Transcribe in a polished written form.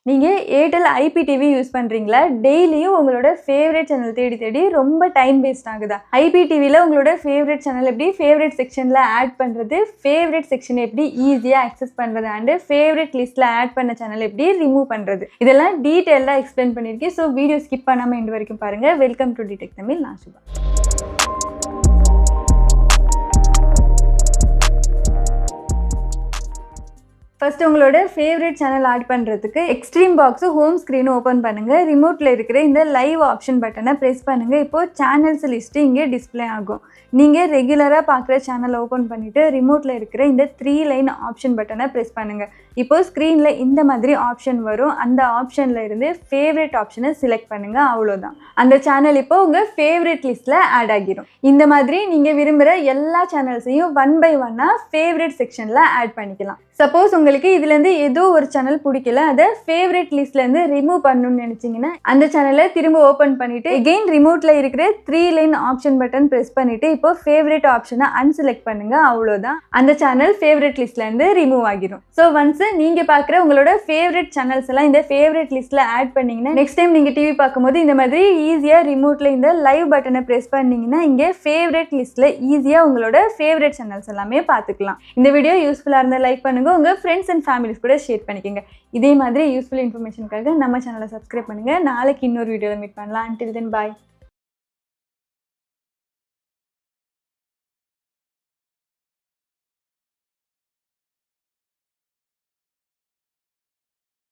நீங்க Airtel IPTV use பண்றீங்களா? டெய்லியும் உங்களோட ஃபேவரட் சேனல் தேடி தேடி ரொம்ப டைம் வேஸ்ட் ஆகுதா? IPTVல உங்களோட ஃபேவரட் சேனல் எப்படி ஃபேவரட் செக்ஷன்ல ஆட் பண்றது, ஃபேவரட் செக்ஷன் எப்படி ஈஸியா அக்சஸ் பண்றது அண்ட் ஃபேவரட் லிஸ்ட்ல ஆட் பண்ண சேனல் எப்படி ரிமூவ் பண்றது, இதெல்லாம் டீடைலா எக்ஸ்பிளைன் பண்ணிருக்கேன். ஸோ வீடியோ ஸ்கிப் பண்ணாம எண்ட் வரைக்கும் பாருங்க. Welcome to dtech tamil. நான் சுபா. ஃபர்ஸ்ட் உங்களோட ஃபேவரட் சேனல் ஆட் பண்ணுறதுக்கு extreme box home screen open பண்ணுங்கள். ரிமோட்டில் இருக்கிற இந்த லைவ் ஆப்ஷன் பட்டனை ப்ரெஸ் பண்ணுங்கள். இப்போது சேனல்ஸ் லிஸ்ட்டு இங்கே டிஸ்பிளே ஆகும். நீங்கள் ரெகுலராக பார்க்குற சேனல் ஓப்பன் பண்ணிவிட்டு ரிமோட்டில் இருக்கிற இந்த 3 லைன் ஆப்ஷன் பட்டனை ப்ரெஸ் பண்ணுங்கள். இப்போது ஸ்க்ரீனில் இந்த மாதிரி ஆப்ஷன் வரும். அந்த ஆப்ஷனில் இருந்து ஃபேவரட் ஆப்ஷனை செலக்ட் பண்ணுங்கள். அவ்வளோதான், அந்த சேனல் இப்போ உங்கள் ஃபேவரட் லிஸ்ட்டில் ஆட் ஆகிரும். இந்த மாதிரி நீங்கள் விரும்புகிற எல்லா சேனல்ஸையும் 1 by 1 ஃபேவரட் செக்ஷனில் ஆட் பண்ணிக்கலாம். சப்போஸ் உங்களுக்கு இதுலேருந்து ஏதோ ஒரு சேனல் பிடிக்கல, அதை ஃபேவரட் லிஸ்ட்லேருந்து ரிமூவ் பண்ணணும்னு நினச்சிங்கன்னா அந்த சேனலை திரும்ப ஓப்பன் பண்ணிவிட்டு எகெயின் ரிமோட்டில் இருக்கிற 3 லைன் ஆப்ஷன் பட்டன் ப்ரெஸ் பண்ணிவிட்டு இப்போ ஃபேவரட் ஆப்ஷனை அன்செலக்ட் பண்ணுங்கள். அவ்வளோதான், அந்த சேனல் ஃபேவரட் லிஸ்ட்லேருந்து ரிமூவ் ஆகிரும். ஸோ ஒன்ஸ் நீங்கள் பார்க்குற உங்களோட ஃபேவரட் சேனல்ஸ் எல்லாம் இந்த ஃபேவரட் லிஸ்ட்டில் ஆட் பண்ணிங்கன்னா நெக்ஸ்ட் டைம் நீங்கள் டிவி பார்க்கும்போது இந்த மாதிரி ஈஸியாக ரிமோட்டில் இந்த லைவ் பட்டனை ப்ரெஸ் பண்ணிங்கன்னா இங்கே ஃபேவரட் லிஸ்ட்டில் ஈஸியாக உங்களோட ஃபேவரட் சேனல்ஸ் எல்லாமே பார்த்துக்கலாம். இந்த வீடியோ யூஸ்ஃபுல்லாக இருந்தால் லைக் பண்ணுங்கள், உங்கள் ஃப்ரெண்ட்ஸ் அண்ட் ஃபேமிலிஸ் கூட ஷேர் பண்ணிக்கோங்க. இதே மாதிரி யூஸ்ஃபுல் இன்ஃபர்மேஷனுக்காக நம்ம சேனலை சப்ஸ்கிரைப் பண்ணுங்கள். நாளைக்கு இன்னொரு வீடியோவில் மீட் பண்ணலாம். Until then, bye.